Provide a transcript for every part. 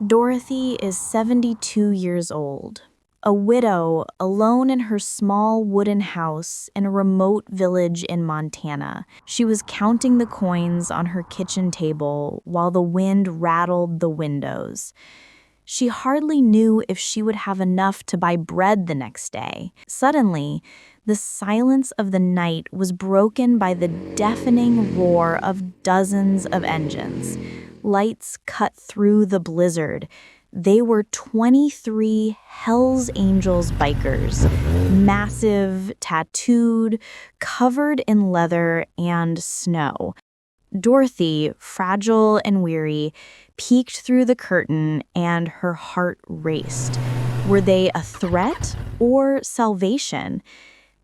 Dorothy is 72 years old, a widow alone in her small wooden house in a remote village in Montana. She was counting the coins on her kitchen table while the wind rattled the windows. She hardly knew if she would have enough to buy bread the next day. Suddenly, the silence of the night was broken by the deafening roar of dozens of engines. Lights cut through the blizzard. They were 23 Hells Angels bikers, massive, tattooed, covered in leather and snow. Dorothy, fragile and weary, peeked through the curtain and her heart raced. Were they a threat or salvation?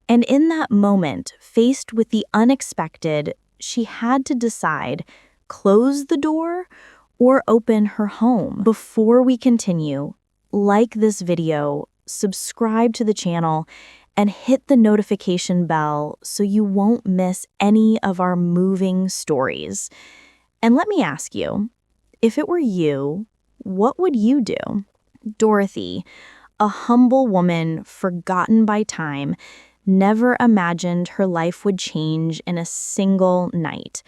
And in that moment, faced with the unexpected, she had to decide, close the door or open her home. Before we continue, like this video, subscribe to the channel, and hit the notification bell so you won't miss any of our moving stories. And let me ask you, if it were you, what would you do? Dorothy, a humble woman forgotten by time, never imagined her life would change in a single night.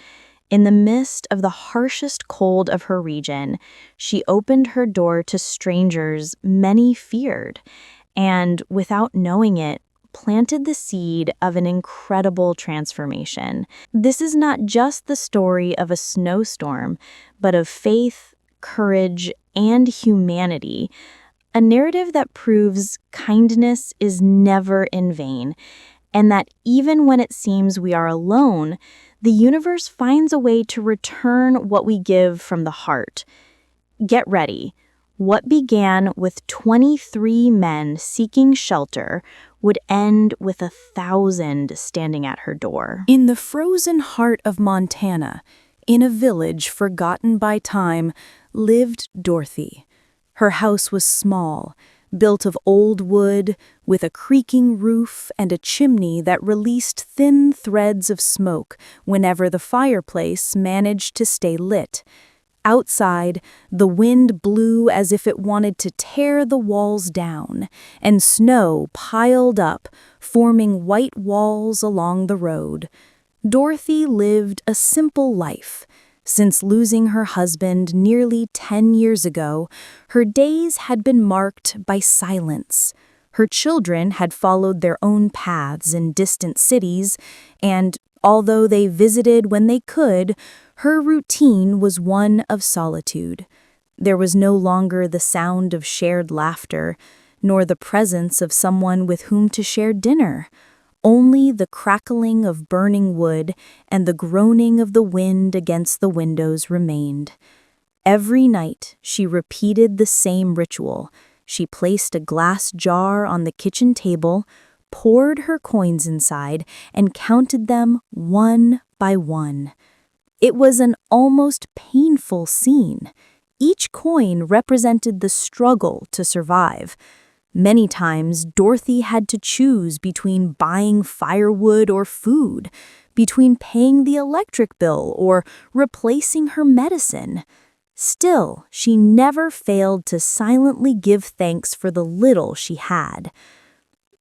In the midst of the harshest cold of her region, she opened her door to strangers many feared, and without knowing it, planted the seed of an incredible transformation. This is not just the story of a snowstorm, but of faith, courage, and humanity, a narrative that proves kindness is never in vain, and that even when it seems we are alone, the universe finds a way to return what we give from the heart. Get ready. What began with 23 men seeking shelter would end with 1,000 standing at her door. In the frozen heart of Montana, in a village forgotten by time, lived Dorothy. Her house was small, built of old wood, with a creaking roof and a chimney that released thin threads of smoke whenever the fireplace managed to stay lit. Outside, the wind blew as if it wanted to tear the walls down, and snow piled up, forming white walls along the road. Dorothy lived a simple life. Since losing her husband nearly 10 years ago, her days had been marked by silence. Her children had followed their own paths in distant cities, and although they visited when they could, her routine was one of solitude. There was no longer the sound of shared laughter, nor the presence of someone with whom to share dinner. Only the crackling of burning wood and the groaning of the wind against the windows remained. Every night she repeated the same ritual. She placed a glass jar on the kitchen table, poured her coins inside, and counted them one by one. It was an almost painful scene. Each coin represented the struggle to survive. Many times, Dorothy had to choose between buying firewood or food, between paying the electric bill or replacing her medicine. Still, she never failed to silently give thanks for the little she had.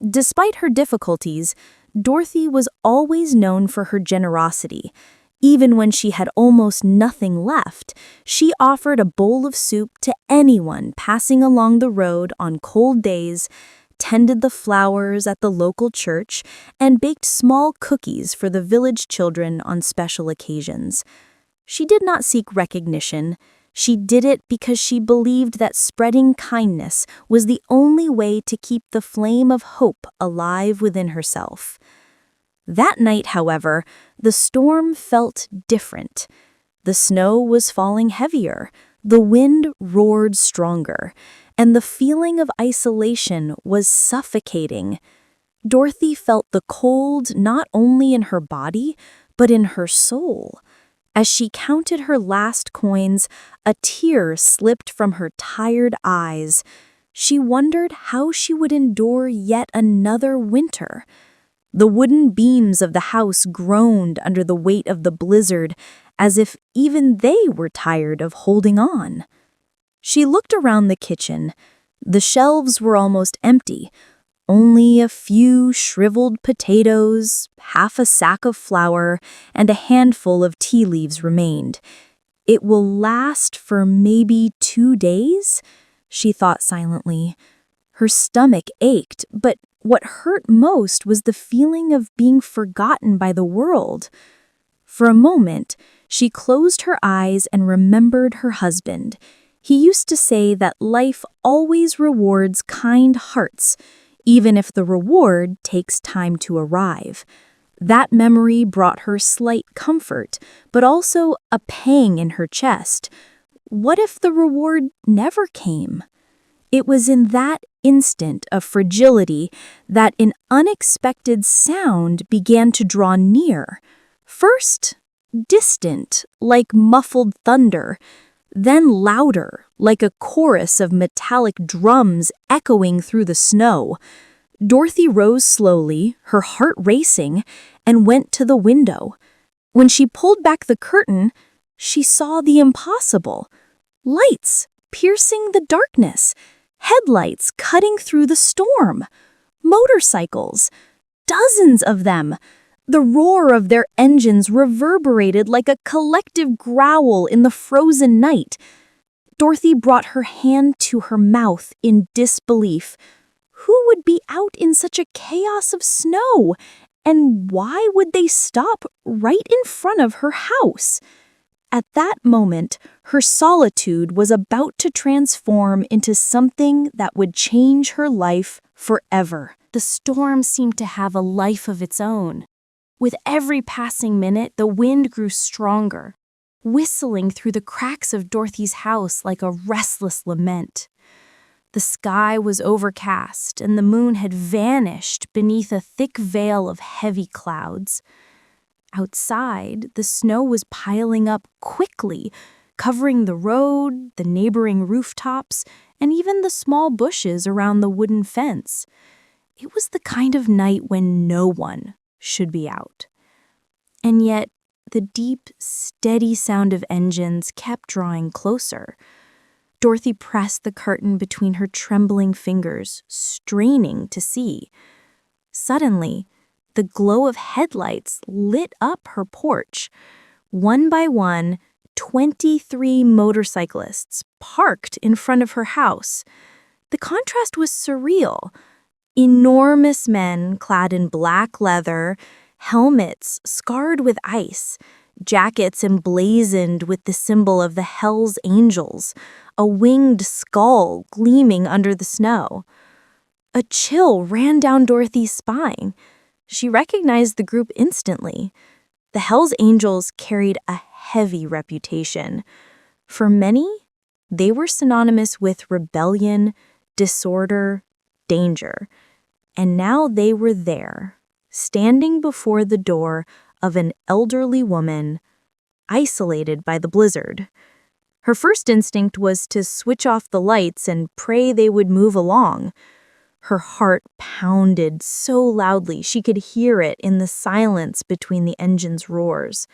Despite her difficulties, Dorothy was always known for her generosity. Even when she had almost nothing left, she offered a bowl of soup to anyone passing along the road on cold days, tended the flowers at the local church, and baked small cookies for the village children on special occasions. She did not seek recognition. She did it because she believed that spreading kindness was the only way to keep the flame of hope alive within herself. That night, however, the storm felt different. The snow was falling heavier, the wind roared stronger, and the feeling of isolation was suffocating. Dorothy felt the cold not only in her body, but in her soul. As she counted her last coins, a tear slipped from her tired eyes. She wondered how she would endure yet another winter. The wooden beams of the house groaned under the weight of the blizzard, as if even they were tired of holding on. She looked around the kitchen. The shelves were almost empty. Only a few shriveled potatoes, half a sack of flour, and a handful of tea leaves remained. It will last for maybe 2 days, she thought silently. Her stomach ached, but what hurt most was the feeling of being forgotten by the world. For a moment, she closed her eyes and remembered her husband. He used to say that life always rewards kind hearts, even if the reward takes time to arrive. That memory brought her slight comfort, but also a pang in her chest. What if the reward never came? It was in that instant of fragility that an unexpected sound began to draw near. First, distant, like muffled thunder, then louder, like a chorus of metallic drums echoing through the snow. Dorothy rose slowly, her heart racing, and went to the window. When she pulled back the curtain, she saw the impossible. Lights piercing the darkness, headlights cutting through the storm, motorcycles, dozens of them. The roar of their engines reverberated like a collective growl in the frozen night. Dorothy brought her hand to her mouth in disbelief. Who would be out in such a chaos of snow? And why would they stop right in front of her house? At that moment, her solitude was about to transform into something that would change her life forever. The storm seemed to have a life of its own. With every passing minute, the wind grew stronger, whistling through the cracks of Dorothy's house like a restless lament. The sky was overcast, and the moon had vanished beneath a thick veil of heavy clouds. Outside, the snow was piling up quickly, covering the road, the neighboring rooftops, and even the small bushes around the wooden fence. It was the kind of night when no one should be out. And yet, the deep, steady sound of engines kept drawing closer. Dorothy pressed the curtain between her trembling fingers, straining to see. Suddenly, the glow of headlights lit up her porch. One by one, 23 motorcyclists parked in front of her house. The contrast was surreal. Enormous men clad in black leather, helmets scarred with ice, jackets emblazoned with the symbol of the Hells Angels, a winged skull gleaming under the snow. A chill ran down Dorothy's spine. She recognized the group instantly. The Hells Angels carried a heavy reputation. For many, they were synonymous with rebellion, disorder, danger. And now they were there, standing before the door of an elderly woman, isolated by the blizzard. Her first instinct was to switch off the lights and pray they would move along. Her heart pounded so loudly she could hear it in the silence between the engine's roars.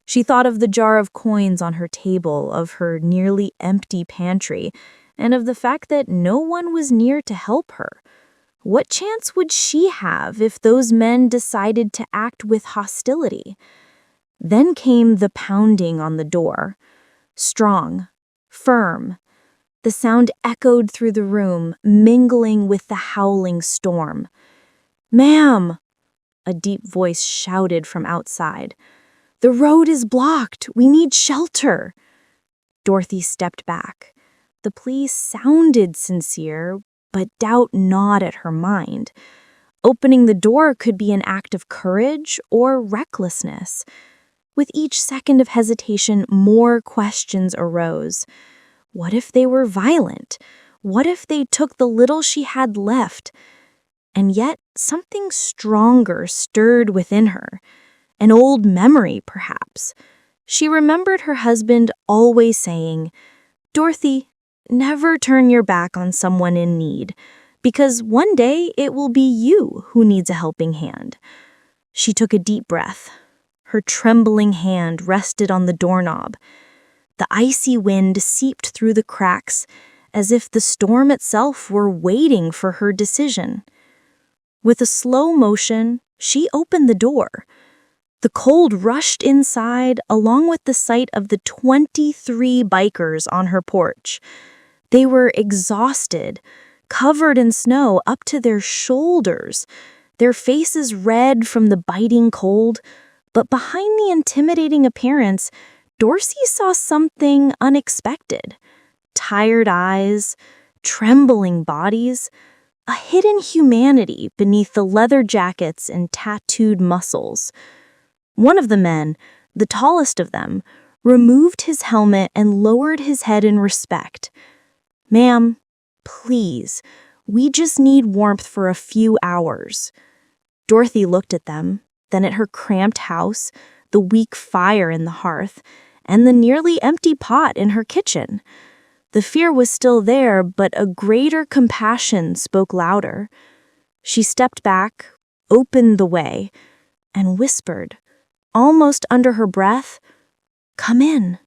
She thought of the jar of coins on her table, of her nearly empty pantry, and of the fact that no one was near to help her. What chance would she have if those men decided to act with hostility? Then came the pounding on the door. Strong, firm. The sound echoed through the room, mingling with the howling storm. "Ma'am!" a deep voice shouted from outside. "The road is blocked. We need shelter." Dorothy stepped back. The plea sounded sincere, but doubt gnawed at her mind. Opening the door could be an act of courage or recklessness. With each second of hesitation, more questions arose. What if they were violent? What if they took the little she had left? And yet, something stronger stirred within her. An old memory, perhaps. She remembered her husband always saying, "Dorothy, never turn your back on someone in need, because one day it will be you who needs a helping hand." She took a deep breath. Her trembling hand rested on the doorknob. The icy wind seeped through the cracks as if the storm itself were waiting for her decision. With a slow motion, she opened the door. The cold rushed inside along with the sight of the 23 bikers on her porch. They were exhausted, covered in snow up to their shoulders, their faces red from the biting cold. But behind the intimidating appearance, Dorsey saw something unexpected. Tired eyes, trembling bodies, a hidden humanity beneath the leather jackets and tattooed muscles. One of the men, the tallest of them, removed his helmet and lowered his head in respect. "Ma'am, please, we just need warmth for a few hours." Dorothy looked at them, then at her cramped house, the weak fire in the hearth, and the nearly empty pot in her kitchen. The fear was still there, but a greater compassion spoke louder. She stepped back, opened the way, and whispered, almost under her breath, "Come in."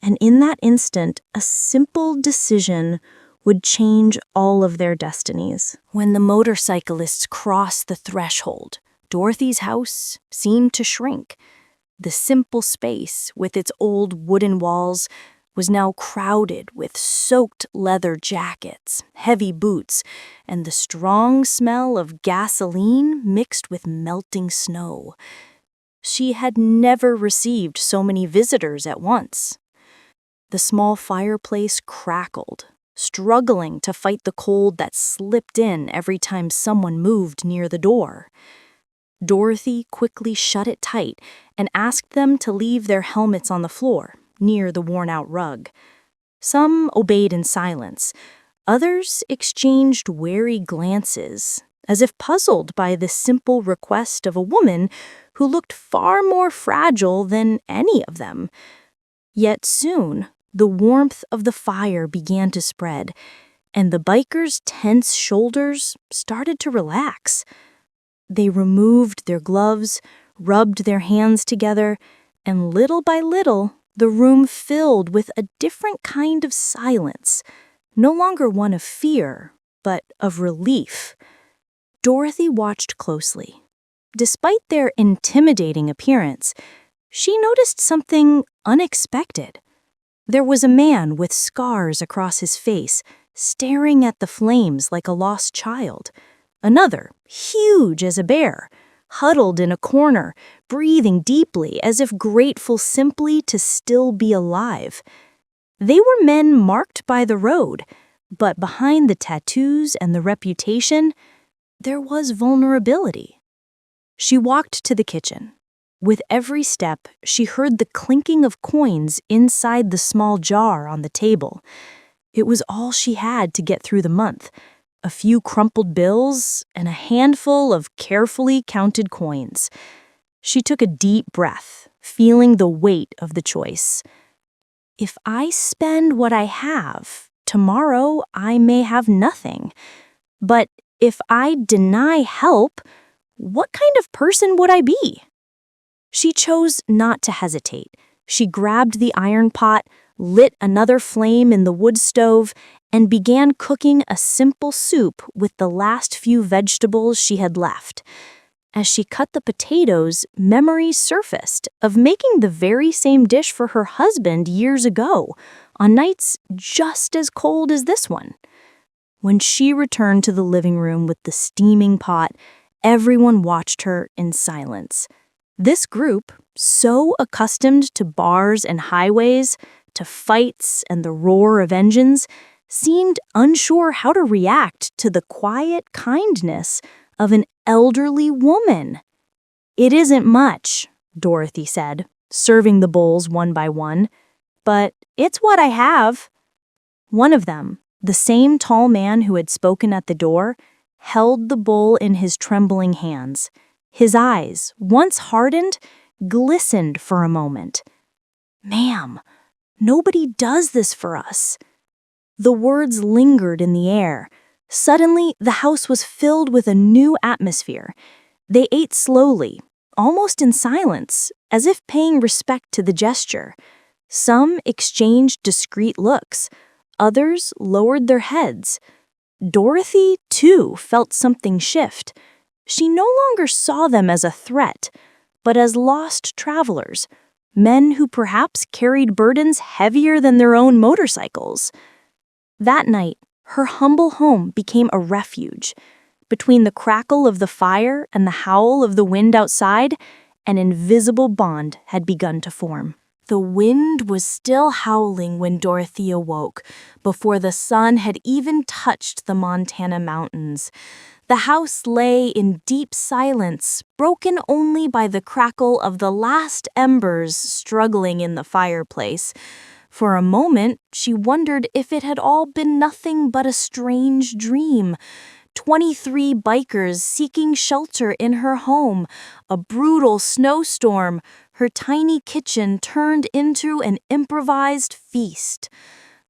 And in that instant, a simple decision would change all of their destinies. When the motorcyclists crossed the threshold, Dorothy's house seemed to shrink. The simple space, with its old wooden walls, was now crowded with soaked leather jackets, heavy boots, and the strong smell of gasoline mixed with melting snow. She had never received so many visitors at once. The small fireplace crackled, struggling to fight the cold that slipped in every time someone moved near the door. Dorothy quickly shut it tight and asked them to leave their helmets on the floor, near the worn-out rug. Some obeyed in silence. Others exchanged wary glances, as if puzzled by the simple request of a woman who looked far more fragile than any of them. Yet soon, the warmth of the fire began to spread, and the bikers' tense shoulders started to relax. They removed their gloves, rubbed their hands together, and little by little, the room filled with a different kind of silence, no longer one of fear, but of relief. Dorothy watched closely. Despite their intimidating appearance, she noticed something unexpected. There was a man with scars across his face, staring at the flames like a lost child. Another, huge as a bear, huddled in a corner, breathing deeply as if grateful simply to still be alive. They were men marked by the road, but behind the tattoos and the reputation, there was vulnerability. She walked to the kitchen. With every step, she heard the clinking of coins inside the small jar on the table. It was all she had to get through the month. A few crumpled bills, and a handful of carefully counted coins. She took a deep breath, feeling the weight of the choice. If I spend what I have, tomorrow I may have nothing. But if I deny help, what kind of person would I be? She chose not to hesitate. She grabbed the iron pot, lit another flame in the wood stove, and began cooking a simple soup with the last few vegetables she had left. As she cut the potatoes, memories surfaced of making the very same dish for her husband years ago, on nights just as cold as this one. When she returned to the living room with the steaming pot, everyone watched her in silence. This group, so accustomed to bars and highways, to fights and the roar of engines, seemed unsure how to react to the quiet kindness of an elderly woman. "It isn't much," Dorothy said, serving the bowls one by one, "but it's what I have." One of them, the same tall man who had spoken at the door, held the bowl in his trembling hands. His eyes, once hardened, glistened for a moment. "Ma'am, nobody does this for us." The words lingered in the air. Suddenly, the house was filled with a new atmosphere. They ate slowly, almost in silence, as if paying respect to the gesture. Some exchanged discreet looks. Others lowered their heads. Dorothy, too, felt something shift. She no longer saw them as a threat, but as lost travelers, men who perhaps carried burdens heavier than their own motorcycles. That night, her humble home became a refuge. Between the crackle of the fire and the howl of the wind outside, an invisible bond had begun to form. The wind was still howling when Dorothy awoke, before the sun had even touched the Montana mountains. The house lay in deep silence, broken only by the crackle of the last embers struggling in the fireplace. For a moment, she wondered if it had all been nothing but a strange dream. 23 bikers seeking shelter in her home, a brutal snowstorm, her tiny kitchen turned into an improvised feast.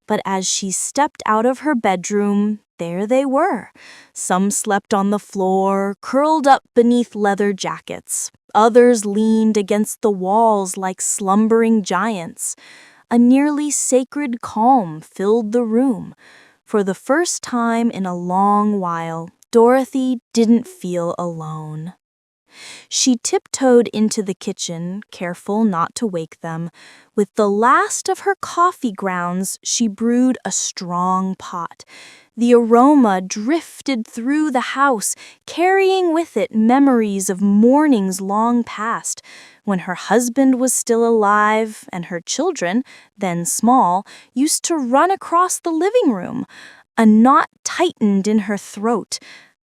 But as she stepped out of her bedroom, there they were. Some slept on the floor, curled up beneath leather jackets. Others leaned against the walls like slumbering giants. A nearly sacred calm filled the room. For the first time in a long while, Dorothy didn't feel alone. She tiptoed into the kitchen, careful not to wake them. With the last of her coffee grounds, she brewed a strong pot. The aroma drifted through the house, carrying with it memories of mornings long past, when her husband was still alive and her children, then small, used to run across the living room. A knot tightened in her throat.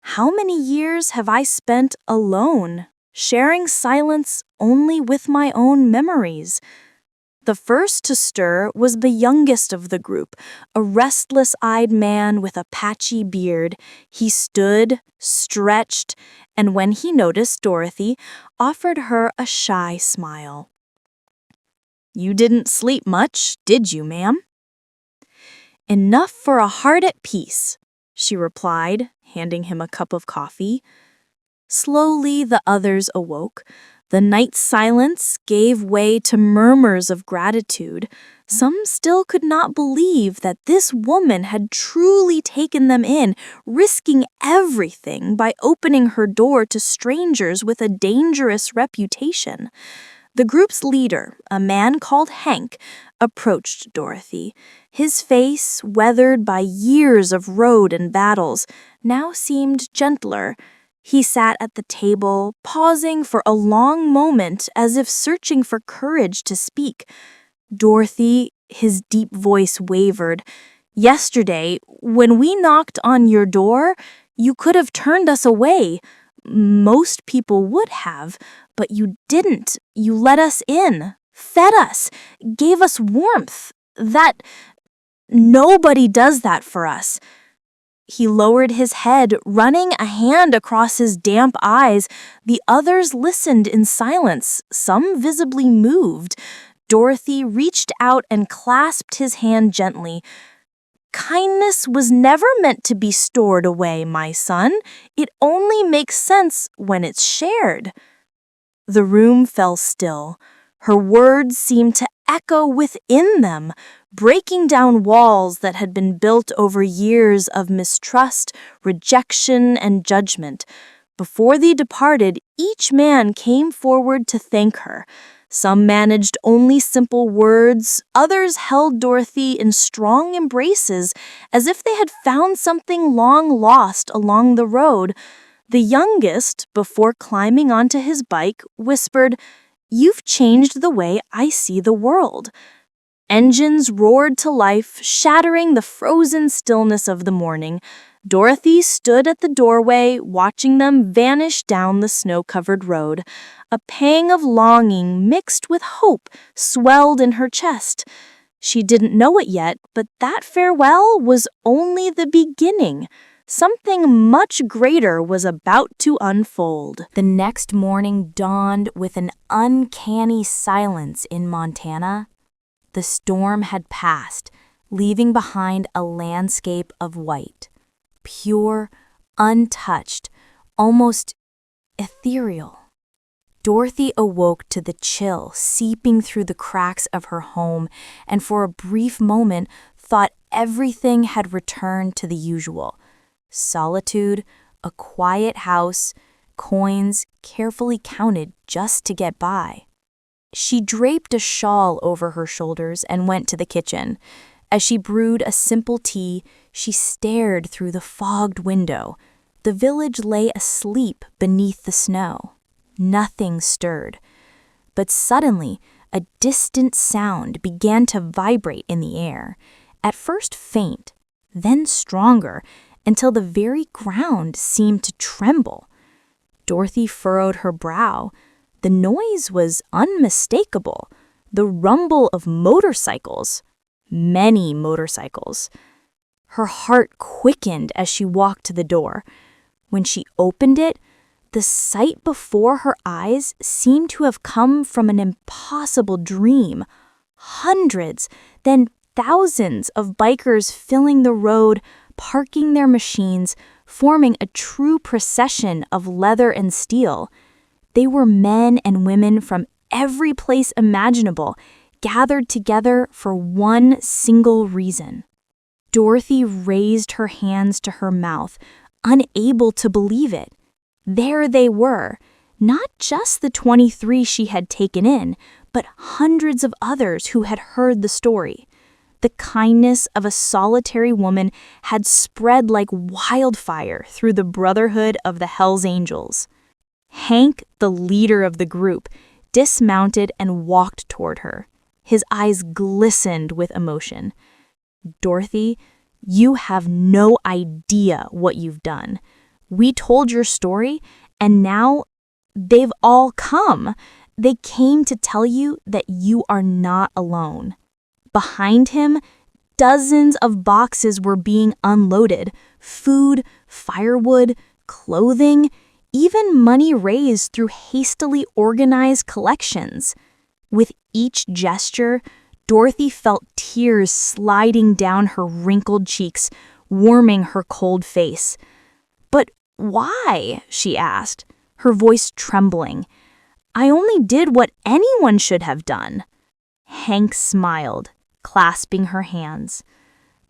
How many years have I spent alone, sharing silence only with my own memories? The first to stir was the youngest of the group, a restless-eyed man with a patchy beard. He stood, stretched, and when he noticed Dorothy, offered her a shy smile. "You didn't sleep much, did you, ma'am?" "Enough for a heart at peace," she replied, handing him a cup of coffee. Slowly the others awoke. The night's silence gave way to murmurs of gratitude. Some still could not believe that this woman had truly taken them in, risking everything by opening her door to strangers with a dangerous reputation. The group's leader, a man called Hank, approached Dorothy. His face, weathered by years of road and battles, now seemed gentler. He sat at the table, pausing for a long moment as if searching for courage to speak. "Dorothy," his deep voice wavered. "Yesterday, when we knocked on your door, you could have turned us away. Most people would have, but you didn't. You let us in, fed us, gave us warmth. Nobody does that for us." He lowered his head, running a hand across his damp eyes. The others listened in silence, some visibly moved. Dorothy reached out and clasped his hand gently. "Kindness was never meant to be stored away, my son. It only makes sense when it's shared." The room fell still. Her words seemed to echo within them, breaking down walls that had been built over years of mistrust, rejection, and judgment. Before they departed, each man came forward to thank her. Some managed only simple words, others held Dorothy in strong embraces, as if they had found something long lost along the road. The youngest, before climbing onto his bike, whispered, "You've changed the way I see the world." Engines roared to life, shattering the frozen stillness of the morning. Dorothy stood at the doorway, watching them vanish down the snow-covered road. A pang of longing mixed with hope swelled in her chest. She didn't know it yet, but that farewell was only the beginning. Something much greater was about to unfold. The next morning dawned with an uncanny silence in Montana. The storm had passed, leaving behind a landscape of white, pure, untouched, almost ethereal. Dorothy awoke to the chill seeping through the cracks of her home and for a brief moment thought everything had returned to the usual. Solitude, a quiet house, coins carefully counted just to get by. She draped a shawl over her shoulders and went to the kitchen. As she brewed a simple tea, she stared through the fogged window. The village lay asleep beneath the snow. Nothing stirred. But suddenly, a distant sound began to vibrate in the air, at first faint, then stronger, until the very ground seemed to tremble. Dorothy furrowed her brow. The noise was unmistakable, the rumble of motorcycles. Many motorcycles. Her heart quickened as she walked to the door. When she opened it, the sight before her eyes seemed to have come from an impossible dream. Hundreds, then thousands of bikers filling the road, parking their machines, forming a true procession of leather and steel. They were men and women from every place imaginable, gathered together for one single reason. Dorothy raised her hands to her mouth, unable to believe it. There they were, not just the 23 she had taken in, but hundreds of others who had heard the story. The kindness of a solitary woman had spread like wildfire through the brotherhood of the Hells Angels. Hank, the leader of the group, dismounted and walked toward her. His eyes glistened with emotion. "Dorothy, you have no idea what you've done. We told your story, and now they've all come. They came to tell you that you are not alone." Behind him, dozens of boxes were being unloaded. Food, firewood, clothing, even money raised through hastily organized collections. With each gesture, Dorothy felt tears sliding down her wrinkled cheeks, warming her cold face. "But why?" she asked, her voice trembling. "I only did what anyone should have done." Hank smiled, clasping her hands.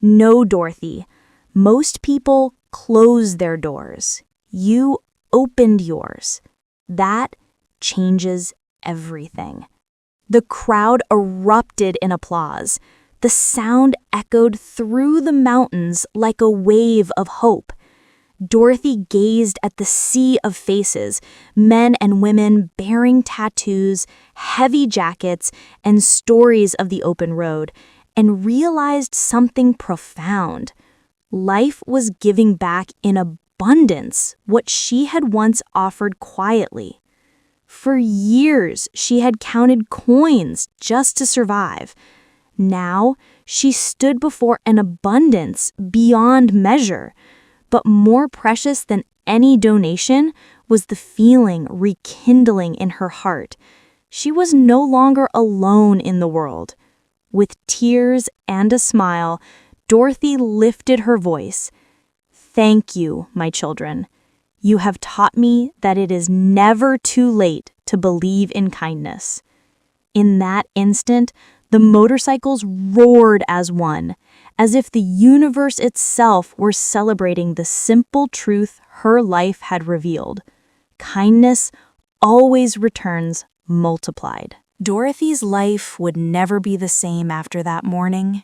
"No, Dorothy. Most people close their doors. You opened yours. That changes everything." The crowd erupted in applause. The sound echoed through the mountains like a wave of hope. Dorothy gazed at the sea of faces, men and women bearing tattoos, heavy jackets, and stories of the open road, and realized something profound. Life was giving back in abundance what she had once offered quietly. For years, she had counted coins just to survive. Now, she stood before an abundance beyond measure. But more precious than any donation was the feeling rekindling in her heart. She was no longer alone in the world. With tears and a smile, Dorothy lifted her voice. "Thank you, my children. You have taught me that it is never too late to believe in kindness." In that instant, the motorcycles roared as one, as if the universe itself were celebrating the simple truth her life had revealed. Kindness always returns multiplied. Dorothy's life would never be the same after that morning.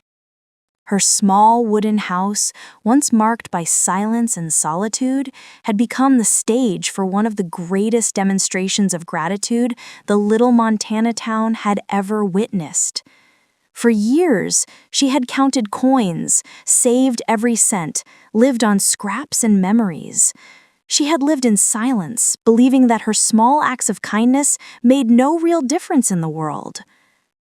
Her small wooden house, once marked by silence and solitude, had become the stage for one of the greatest demonstrations of gratitude the little Montana town had ever witnessed. For years, she had counted coins, saved every cent, lived on scraps and memories. She had lived in silence, believing that her small acts of kindness made no real difference in the world.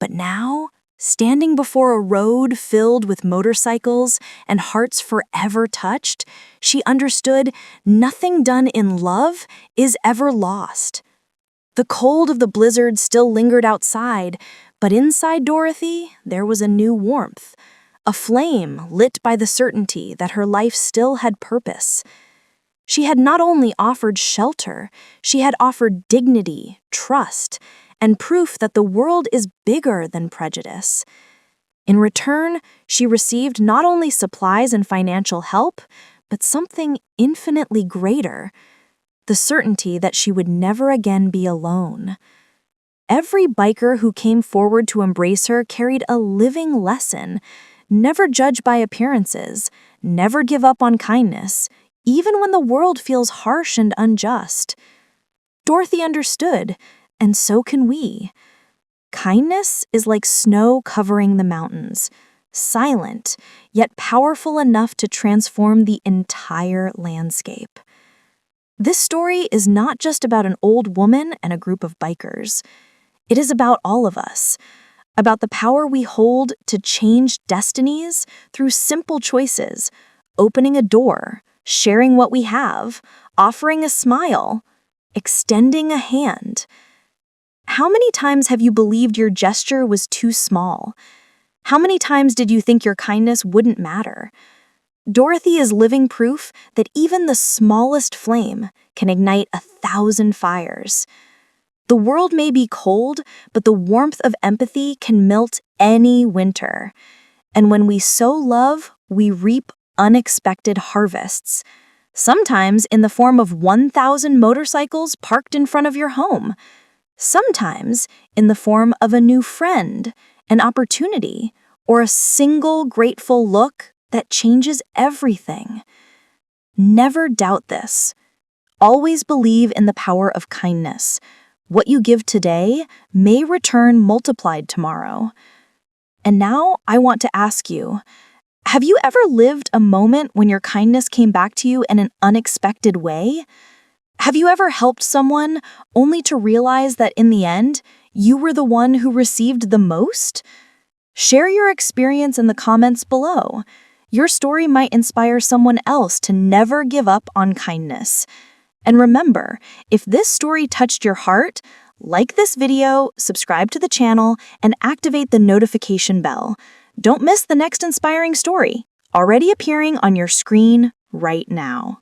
But now, standing before a road filled with motorcycles and hearts forever touched, she understood nothing done in love is ever lost. The cold of the blizzard still lingered outside, but inside Dorothy there was a new warmth, a flame lit by the certainty that her life still had purpose. She had not only offered shelter, she had offered dignity, trust, and proof that the world is bigger than prejudice. In return, she received not only supplies and financial help, but something infinitely greater, the certainty that she would never again be alone. Every biker who came forward to embrace her carried a living lesson: never judge by appearances, never give up on kindness, even when the world feels harsh and unjust. Dorothy understood, and so can we. Kindness is like snow covering the mountains, silent, yet powerful enough to transform the entire landscape. This story is not just about an old woman and a group of bikers. It is about all of us, about the power we hold to change destinies through simple choices: opening a door, sharing what we have, offering a smile, extending a hand. How many times have you believed your gesture was too small? How many times did you think your kindness wouldn't matter? Dorothy is living proof that even the smallest flame can ignite 1,000 fires. The world may be cold, but the warmth of empathy can melt any winter. And when we sow love, we reap unexpected harvests, sometimes in the form of 1,000 motorcycles parked in front of your home, sometimes in the form of a new friend, an opportunity, or a single grateful look that changes everything. Never doubt this. Always believe in the power of kindness. What you give today may return multiplied tomorrow. And now I want to ask you, have you ever lived a moment when your kindness came back to you in an unexpected way? Have you ever helped someone only to realize that in the end, you were the one who received the most? Share your experience in the comments below. Your story might inspire someone else to never give up on kindness. And remember, if this story touched your heart, like this video, subscribe to the channel, and activate the notification bell. Don't miss the next inspiring story, already appearing on your screen right now.